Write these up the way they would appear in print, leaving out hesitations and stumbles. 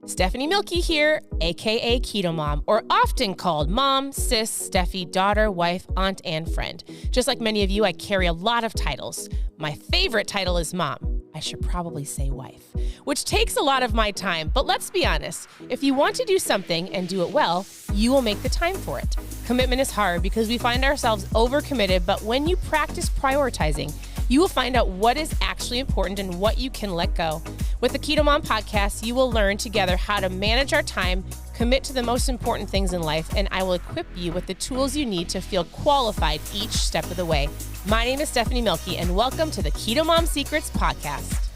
Stephanie Milky here, aka Keto Mom, or often called mom, sis, Steffi, daughter, wife, aunt, and friend. Just like many of you, I carry a lot of titles. My favorite title is mom. I should probably say wife, which takes a lot of my time. But let's be honest, if you want to do something and do it well, you will make the time for it. Commitment is hard because we find ourselves overcommitted, but when you practice prioritizing, you will find out what is actually important and what you can let go. With the Keto Mom podcast, you will learn together how to manage our time, commit to the most important things in life, and I will equip you with the tools you need to feel qualified each step of the way. My name is Stephanie Milky, and welcome to the Keto Mom Secrets podcast.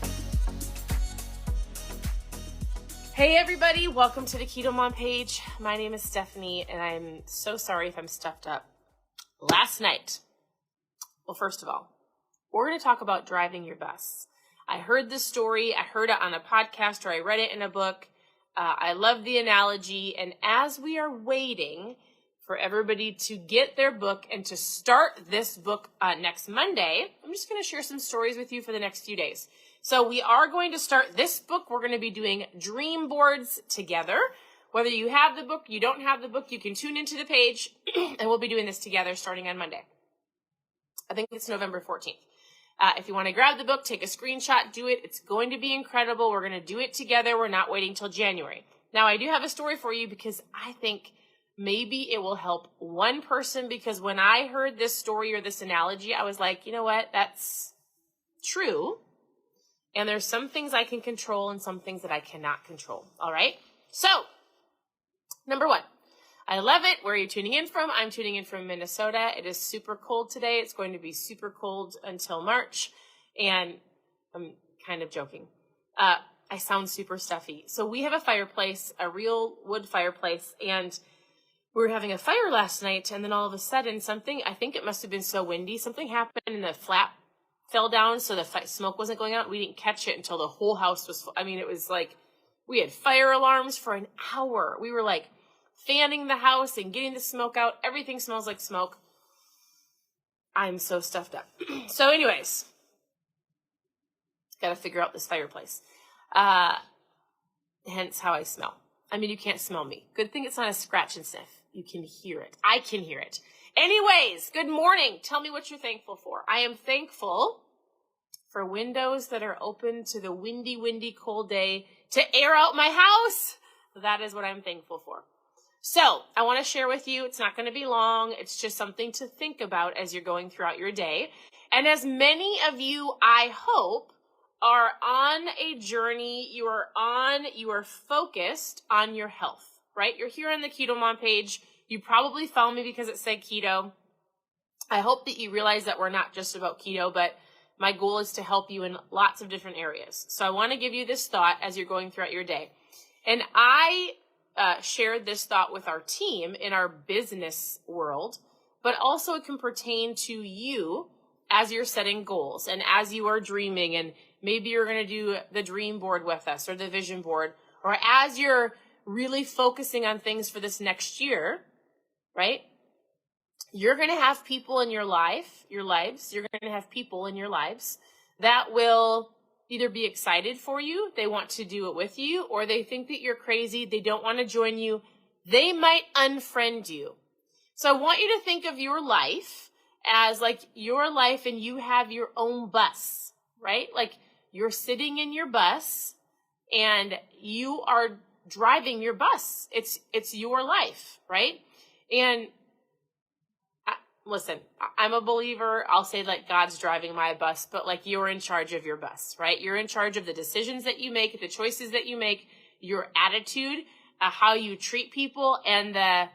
Hey everybody, welcome to the Keto Mom page. My name is Stephanie, and I'm so sorry if I'm stuffed up. Last night, well, first of all, we're going to talk about driving your bus. I heard this story. I heard it on a podcast or I read it in a book. I love the analogy. And as we are waiting for everybody to get their book and to start this book next Monday, I'm just going to share some stories with you for the next few days. So we are going to start this book. We're going to be doing dream boards together. Whether you have the book, you don't have the book, you can tune into the page and we'll be doing this together starting on Monday. I think it's November 14th. If you want to grab the book, take a screenshot, do it. It's going to be incredible. We're going to do it together. We're not waiting till January. Now, I do have a story for you because I think maybe it will help one person, because when I heard this story or this analogy, I was like, you know what? That's true. And there's some things I can control and some things that I cannot control. All right? So, number one. I love it. Where are you tuning in from? I'm tuning in from Minnesota. It is super cold today. It's going to be super cold until March. And I'm kind of joking. I sound super stuffy. So we have a fireplace, a real wood fireplace, and we were having a fire last night. And then all of a sudden I think it must have been so windy, something happened and the flap fell down. So the smoke wasn't going out. We didn't catch it until the whole house was, it was like we had fire alarms for an hour. We were like fanning the house and getting the smoke out. Everything smells like smoke. I'm so stuffed up. So anyways, got to figure out this fireplace. Hence how I smell. You can't smell me. Good thing it's not a scratch and sniff. You can hear it. I can hear it. Anyways, good morning. Tell me what you're thankful for. I am thankful for windows that are open to the windy, cold day to air out my house. That is what I'm thankful for. So I want to share with you, it's not going to be long. It's just something to think about as you're going throughout your day. And as many of you, I hope, are on a journey, you are focused on your health, right? You're here on the Keto Mom page. You probably found me because it said keto. I hope that you realize that we're not just about keto, but my goal is to help you in lots of different areas. So I want to give you this thought as you're going throughout your day. And I shared this thought with our team in our business world, but also it can pertain to you as you're setting goals and as you are dreaming, and maybe you're going to do the dream board with us or the vision board, or as you're really focusing on things for this next year, right? You're going to have people in your lives, you're going to have people in your lives that will either be excited for you, they want to do it with you, or they think that you're crazy, they don't want to join you. They might unfriend you. So I want you to think of your life as like your life and you have your own bus, right? Like you're sitting in your bus and you are driving your bus. It's your life, right? And listen, I'm a believer. I'll say like God's driving my bus, but like you're in charge of your bus, right? You're in charge of the decisions that you make, the choices that you make, your attitude, how you treat people, and the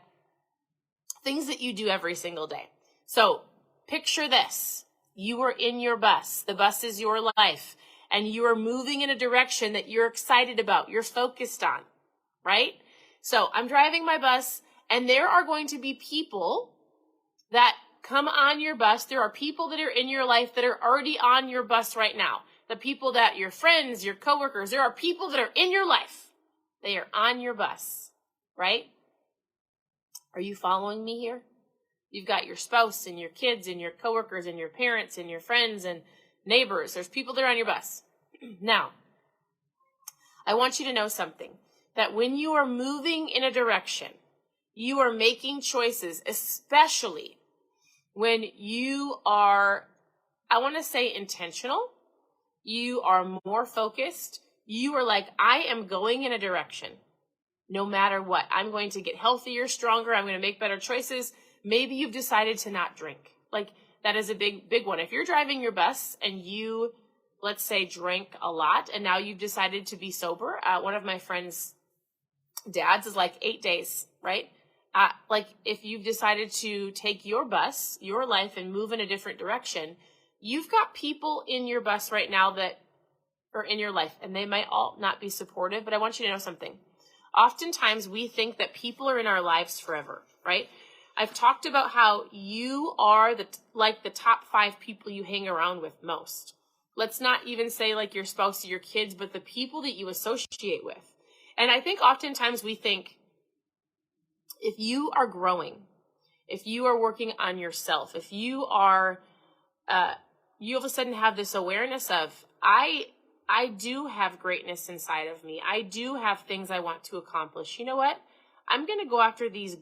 things that you do every single day. So picture this. You are in your bus. The bus is your life, and you are moving in a direction that you're excited about, you're focused on, right? So I'm driving my bus, and there are going to be people that come on your bus. There are people that are in your life that are already on your bus right now. The people that your friends, your coworkers, there are people that are in your life. They are on your bus, right? Are you following me here? You've got your spouse and your kids and your coworkers and your parents and your friends and neighbors. There's people that are on your bus. Now, I want you to know something. that when you are moving in a direction, you are making choices, especially when you are, I want to say intentional, you are more focused, you are like, I am going in a direction, no matter what. I'm going to get healthier, stronger, I'm going to make better choices. Maybe you've decided to not drink. Like, that is a big one. If you're driving your bus and you, let's say, drank a lot and now you've decided to be sober, one of my friends' dads is like 8 days, right? Like, if you've decided to take your bus, your life, and move in a different direction, you've got people in your bus right now that are in your life, and they might all not be supportive, but I want you to know something. Oftentimes, we think that people are in our lives forever, right? I've talked about how you are the top 5 people you hang around with most. Let's not even say like your spouse or your kids, but the people that you associate with. And I think oftentimes we think, if you are growing, if you are working on yourself, if you are, you all of a sudden have this awareness of, I do have greatness inside of me. I do have things I want to accomplish. You know what? I'm going to go after these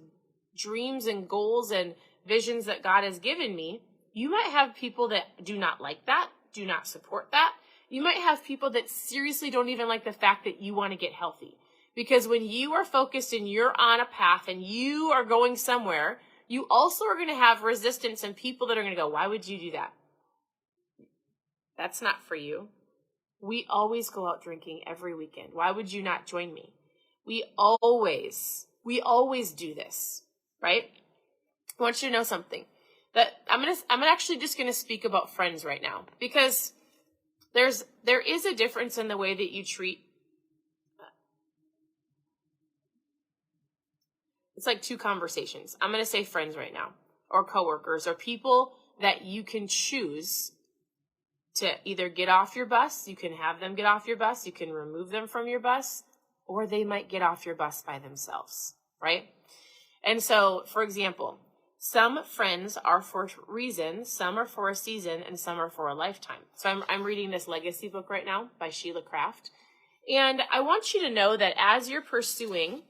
dreams and goals and visions that God has given me. You might have people that do not like that, do not support that. You might have people that seriously don't even like the fact that you want to get healthy. Because when you are focused and you're on a path and you are going somewhere, you also are going to have resistance and people that are going to go, why would you do that? That's not for you. We always go out drinking every weekend. Why would you not join me? We always do this, right? I want you to know something. That I'm actually just going to speak about friends right now, because there is a difference in the way that you treat. It's like 2 conversations. I'm going to say friends right now, or coworkers, or people that you can choose to either get off your bus. You can have them get off your bus. You can remove them from your bus, or they might get off your bus by themselves, right? And so, for example, some friends are for a reason, some are for a season, and some are for a lifetime. So I'm reading this legacy book right now by Sheila Craft. And I want you to know that as you're pursuing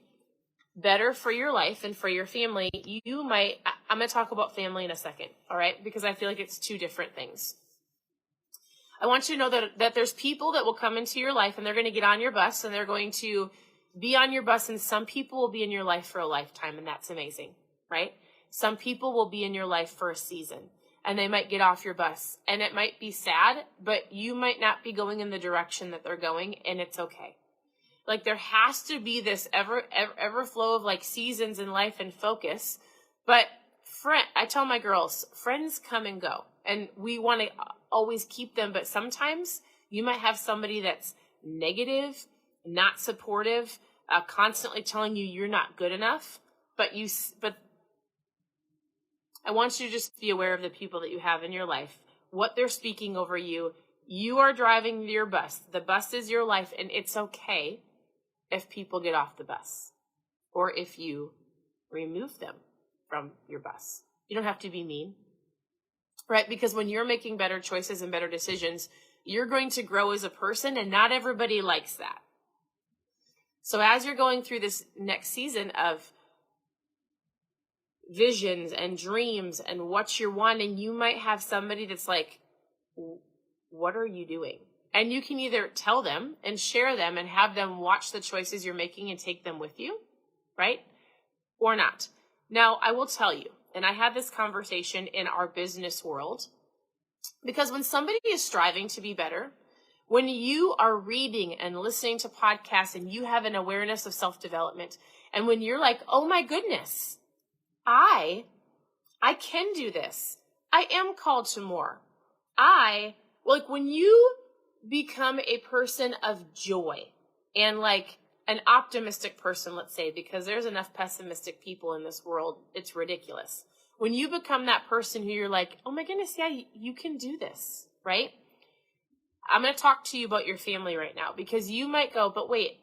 better for your life and for your family, I'm going to talk about family in a second, all right? Because I feel like it's 2 different things. I want you to know that there's people that will come into your life and they're going to get on your bus and they're going to be on your bus, and some people will be in your life for a lifetime, and that's amazing, right? Some people will be in your life for a season and they might get off your bus, and it might be sad, but you might not be going in the direction that they're going, and it's okay. Like, there has to be this ever flow of like seasons in life and focus. But I tell my girls, friends come and go, and we want to always keep them. But sometimes you might have somebody that's negative, not supportive, constantly telling you you're not good enough. But I want you to just be aware of the people that you have in your life, what they're speaking over you. You are driving your bus. The bus is your life, and it's okay if people get off the bus, or if you remove them from your bus. You don't have to be mean, right? Because when you're making better choices and better decisions, you're going to grow as a person, and not everybody likes that. So as you're going through this next season of visions and dreams and what you're wanting, you might have somebody that's like, what are you doing? And you can either tell them and share them and have them watch the choices you're making and take them with you, right? Or not. Now, I will tell you, and I had this conversation in our business world, because when somebody is striving to be better, when you are reading and listening to podcasts and you have an awareness of self-development, and when you're like, oh my goodness, I can do this. I am called to more. When you become a person of joy and like an optimistic person, let's say, because there's enough pessimistic people in this world, it's ridiculous. When you become that person who you're like, oh my goodness, yeah, you can do this, right? I'm going to talk to you about your family right now, because you might go, but wait,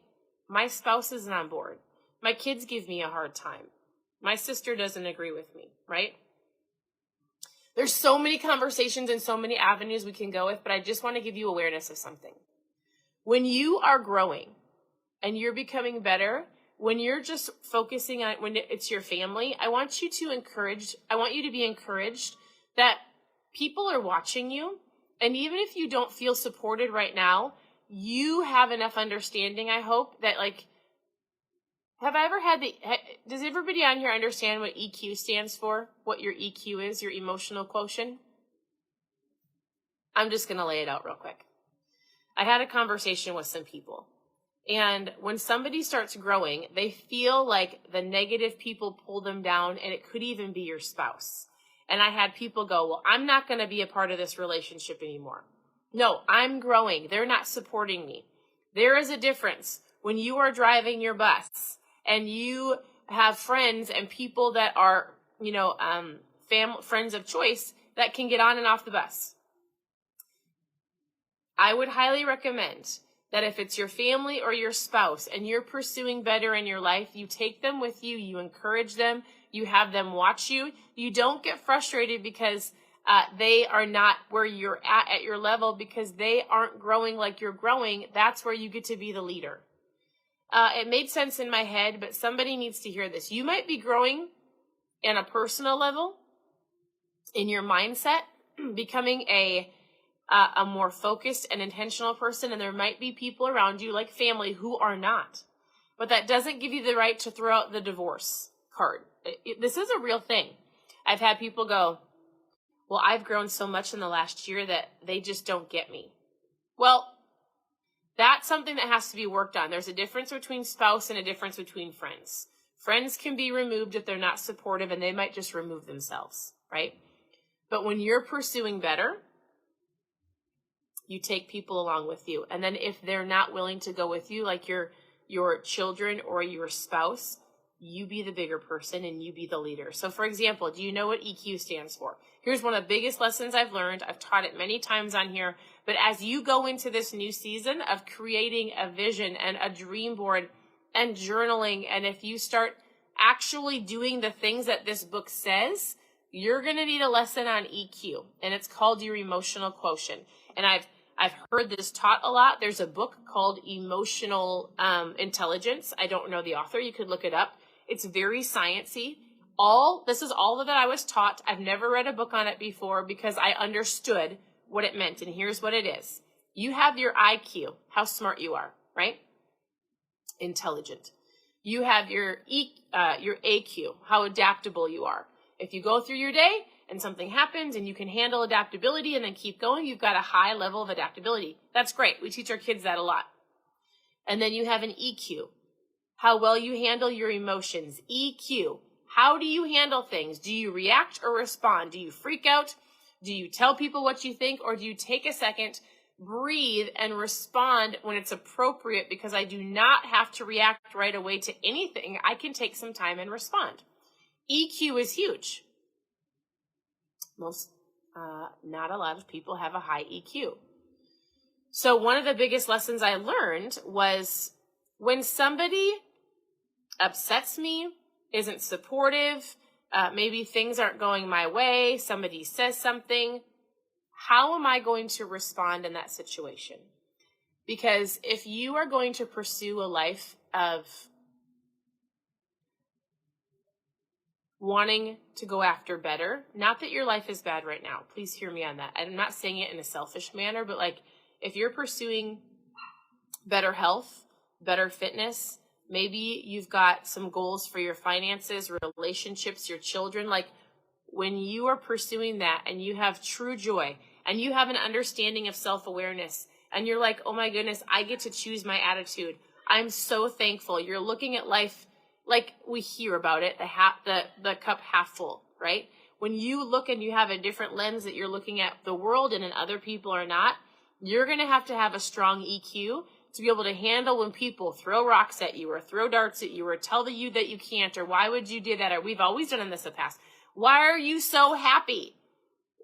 my spouse isn't on board. My kids give me a hard time. My sister doesn't agree with me, right? There's so many conversations and so many avenues we can go with, but I just want to give you awareness of something. When you are growing and you're becoming better, when you're just focusing on when it's your family, I want you to be encouraged that people are watching you. And even if you don't feel supported right now, you have enough understanding, I hope, that does everybody on here understand what EQ stands for? What your EQ is, your emotional quotient? I'm just going to lay it out real quick. I had a conversation with some people. And when somebody starts growing, they feel like the negative people pull them down, and it could even be your spouse. And I had people go, well, I'm not going to be a part of this relationship anymore. No, I'm growing. They're not supporting me. There is a difference when you are driving your bus and you have friends and people that are, friends of choice that can get on and off the bus. I would highly recommend that if it's your family or your spouse and you're pursuing better in your life, you take them with you, you encourage them, you have them watch you. You don't get frustrated because they are not where you're at your level, because they aren't growing like you're growing. That's where you get to be the leader. It made sense in my head, but somebody needs to hear this. You might be growing in a personal level, in your mindset, becoming a more focused and intentional person, and there might be people around you, like family, who are not. But that doesn't give you the right to throw out the divorce card. This is a real thing. I've had people go, well, I've grown so much in the last year that they just don't get me. Well, that's something that has to be worked on. There's a difference between spouse and a difference between friends. Friends can be removed if they're not supportive, and they might just remove themselves, right? But when you're pursuing better, you take people along with you. And then if they're not willing to go with you, like your children or your spouse, you be the bigger person and you be the leader. So for example, do you know what EQ stands for? Here's one of the biggest lessons I've learned. I've taught it many times on here. But as you go into this new season of creating a vision and a dream board and journaling, and if you start actually doing the things that this book says, you're going to need a lesson on EQ, and it's called your emotional quotient. And I've heard this taught a lot. There's a book called Emotional Intelligence. I don't know the author. You could look it up. It's very sciencey. This is all that I was taught. I've never read a book on it before because I understood what it meant. And here's what it is. You have your IQ, how smart you are, right? Intelligent. You have your AQ, how adaptable you are. If you go through your day and something happens and you can handle adaptability and then keep going, you've got a high level of adaptability. That's great. We teach our kids that a lot. And then you have an EQ, how well you handle your emotions. EQ, how do you handle things? Do you react or respond? Do you freak out? Do you tell people what you think? Or do you take a second, breathe, and respond when it's appropriate? Because I do not have to react right away to anything. I can take some time and respond. EQ is huge. Not a lot of people have a high EQ. So one of the biggest lessons I learned was when somebody upsets me, isn't supportive, maybe things aren't going my way, somebody says something, how am I going to respond in that situation? Because if you are going to pursue a life of wanting to go after better, not that your life is bad right now, please hear me on that. I'm not saying it in a selfish manner, but like if you're pursuing better health, better fitness, maybe you've got some goals for your finances, relationships, your children. Like when you are pursuing that and you have true joy and you have an understanding of self-awareness and you're like, oh my goodness, I get to choose my attitude. I'm so thankful. You're looking at life like we hear about it, the cup half full, right? When you look and you have a different lens that you're looking at the world and other people are not, you're going to have a strong EQ to be able to handle when people throw rocks at you or throw darts at you or tell you that you can't or why would you do that or we've always done this in the past. Why are you so happy?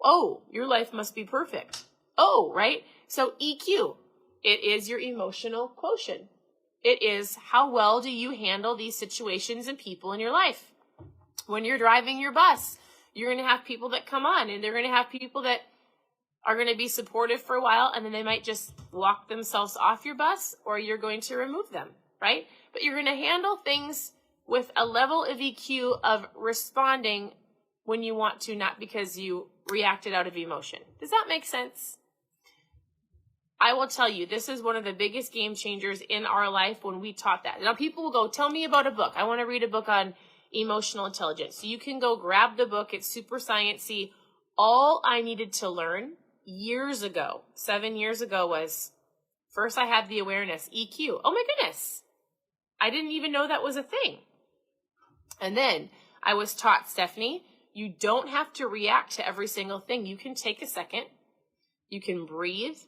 Oh, your life must be perfect. Oh, right? So EQ, it is your emotional quotient. It is how well do you handle these situations and people in your life. When you're driving your bus, you're going to have people that come on and they're going to have people that are going to be supportive for a while and then they might just walk themselves off your bus or you're going to remove them. right? But you're going to handle things with a level of EQ of responding when you want to, not because you reacted out of emotion. Does that make sense? I will tell you, this is one of the biggest game changers in our life when we taught that. Now people will go, tell me about a book. I want to read a book on emotional intelligence. So you can go grab the book. It's super sciencey. All I needed to learn years ago, 7 years ago, was first I had the awareness, EQ. Oh my goodness. I didn't even know that was a thing. And then I was taught, Stephanie, you don't have to react to every single thing. You can take a second. You can breathe.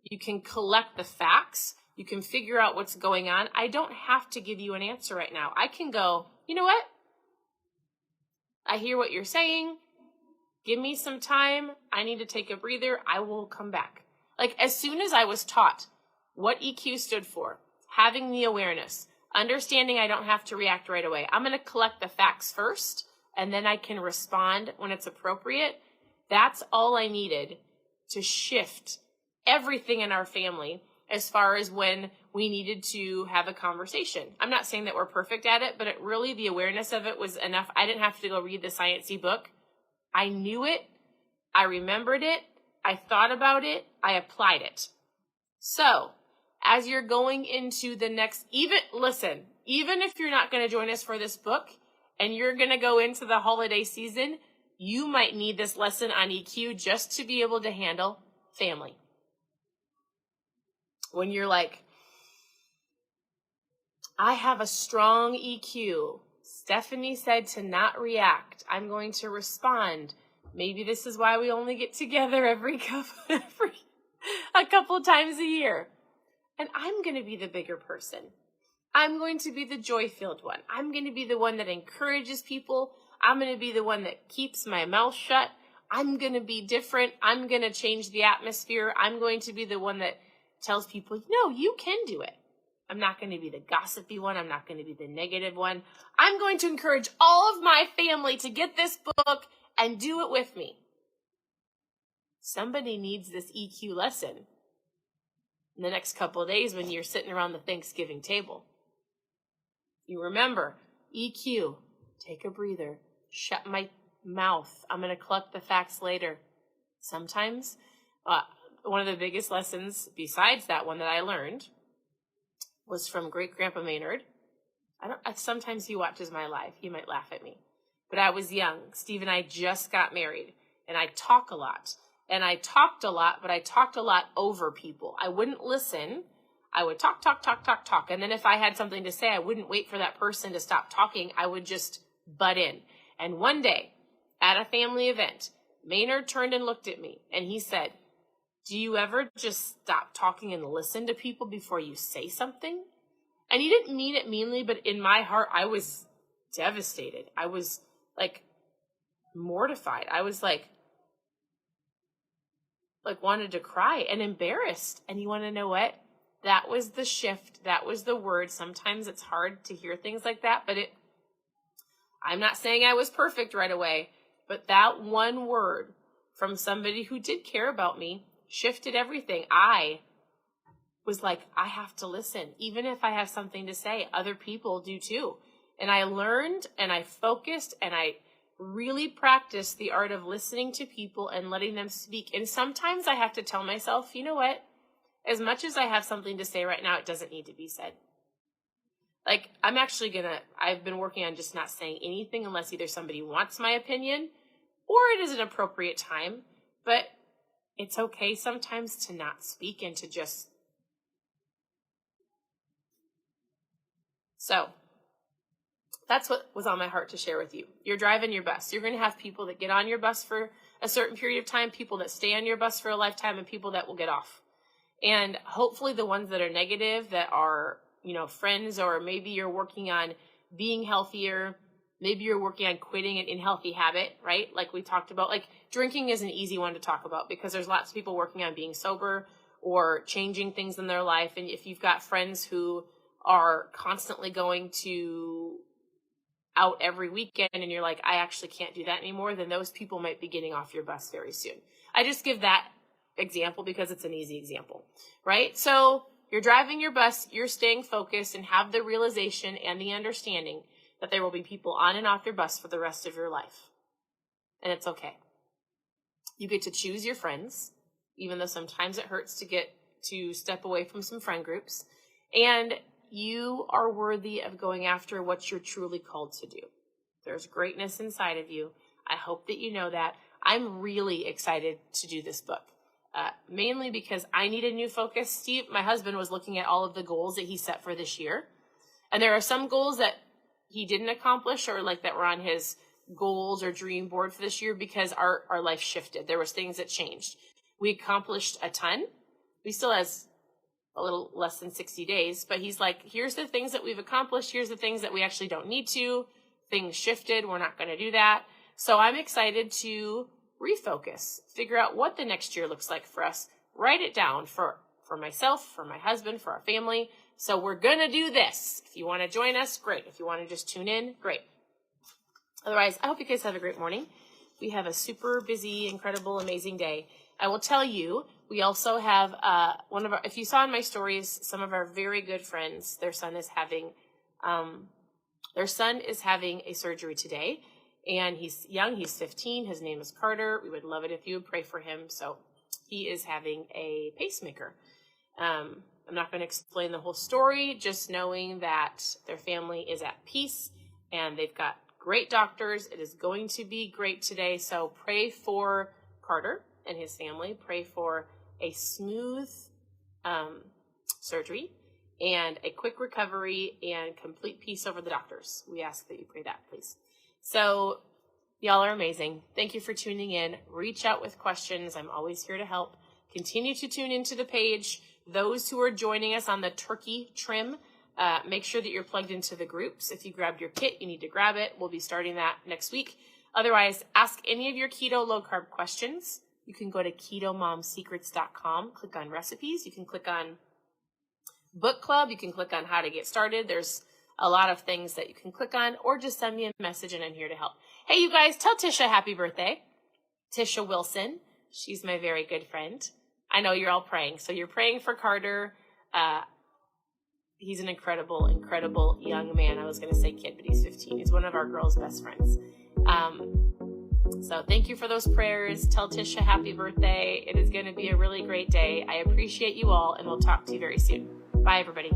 You can collect the facts. You can figure out what's going on. I don't have to give you an answer right now. I can go, you know what? I hear what you're saying. Give me some time. I need to take a breather. I will come back. Like as soon as I was taught what EQ stood for, having the awareness, understanding I don't have to react right away. I'm going to collect the facts first, and then I can respond when it's appropriate. That's all I needed to shift everything in our family as far as when we needed to have a conversation. I'm not saying that we're perfect at it, but the awareness of it was enough. I didn't have to go read the sciencey book. I knew it. I remembered it. I thought about it. I applied it. So as you're going into the next, even if you're not going to join us for this book and you're going to go into the holiday season, you might need this lesson on EQ just to be able to handle family. When you're like, I have a strong EQ. Stephanie said to not react. I'm going to respond. Maybe this is why we only get together a couple times a year. And I'm going to be the bigger person. I'm going to be the joy-filled one. I'm going to be the one that encourages people. I'm going to be the one that keeps my mouth shut. I'm going to be different. I'm going to change the atmosphere. I'm going to be the one that tells people, no, you can do it. I'm not going to be the gossipy one. I'm not going to be the negative one. I'm going to encourage all of my family to get this book and do it with me. Somebody needs this EQ lesson in the next couple of days when you're sitting around the Thanksgiving table. You remember, EQ, take a breather, shut my mouth. I'm going to collect the facts later. Sometimes, one of the biggest lessons besides that one that I learned was from great-grandpa Maynard. Sometimes he watches my live. He might laugh at me. But I was young. Steve and I just got married, and I talk a lot. And I talked a lot, but I talked a lot over people. I wouldn't listen. I would talk. And then if I had something to say, I wouldn't wait for that person to stop talking. I would just butt in. And one day, at a family event, Maynard turned and looked at me, and he said, do you ever just stop talking and listen to people before you say something? And he didn't mean it meanly, but in my heart, I was devastated. I was mortified. I was wanted to cry and embarrassed. And you want to know what? That was the shift. That was the word. Sometimes it's hard to hear things like that, but I'm not saying I was perfect right away, but that one word from somebody who did care about me shifted everything. I was like, I have to listen. Even if I have something to say, other people do too. And I learned and I focused and I really practiced the art of listening to people and letting them speak. And sometimes I have to tell myself, you know what? As much as I have something to say right now, it doesn't need to be said. I've been working on just not saying anything unless either somebody wants my opinion or it is an appropriate time. But it's okay sometimes to not speak and to just. So that's what was on my heart to share with you. You're driving your bus. You're going to have people that get on your bus for a certain period of time, people that stay on your bus for a lifetime, and people that will get off. And hopefully the ones that are negative, that are, friends, or maybe you're working on being healthier. Maybe you're working on quitting an unhealthy habit, right? Like we talked about, drinking is an easy one to talk about because there's lots of people working on being sober or changing things in their life. And if you've got friends who are constantly going to out every weekend and you're like, I actually can't do that anymore, then those people might be getting off your bus very soon. I just give that example because it's an easy example, right? So you're driving your bus, you're staying focused, and have the realization and the understanding that there will be people on and off your bus for the rest of your life. And it's okay. You get to choose your friends, even though sometimes it hurts to step away from some friend groups. And you are worthy of going after what you're truly called to do. There's greatness inside of you. I hope that you know that. I'm really excited to do this book, mainly because I need a new focus. Steve, my husband, was looking at all of the goals that he set for this year. And there are some goals that he didn't accomplish, or like that were on his goals or dream board for this year, because our life shifted. There was things that changed. We accomplished a ton. We still has a little less than 60 days, but he's like, here's the things that we've accomplished. Here's the things that we actually don't need to. Things shifted. We're not going to do that. So I'm excited to refocus, figure out what the next year looks like for us, write it down for myself, for my husband, for our family. So we're going to do this. If you want to join us, great. If you want to just tune in, great. Otherwise, I hope you guys have a great morning. We have a super busy, incredible, amazing day. I will tell you, we also have if you saw in my stories, some of our very good friends, their son is having a surgery today, and he's young. He's 15. His name is Carter. We would love it if you would pray for him. So he is having a pacemaker. I'm not going to explain the whole story, just knowing that their family is at peace and they've got great doctors. It is going to be great today. So pray for Carter and his family. Pray for a smooth surgery and a quick recovery and complete peace over the doctors. We ask that you pray that, please. So y'all are amazing. Thank you for tuning in. Reach out with questions. I'm always here to help. Continue to tune into the page. Those who are joining us on the turkey trim, make sure that you're plugged into the groups. If you grabbed your kit, you need to grab it. We'll be starting that next week. Otherwise, ask any of your keto low-carb questions. You can go to KetoMomSecrets.com, click on recipes. You can click on book club. You can click on how to get started. There's a lot of things that you can click on, or just send me a message and I'm here to help. Hey, you guys, tell Tisha happy birthday. Tisha Wilson. She's my very good friend. I know you're all praying. So you're praying for Carter. He's an incredible, incredible young man. I was going to say kid, but he's 15. He's one of our girls' best friends. So thank you for those prayers. Tell Tisha happy birthday. It is going to be a really great day. I appreciate you all, and we'll talk to you very soon. Bye, everybody.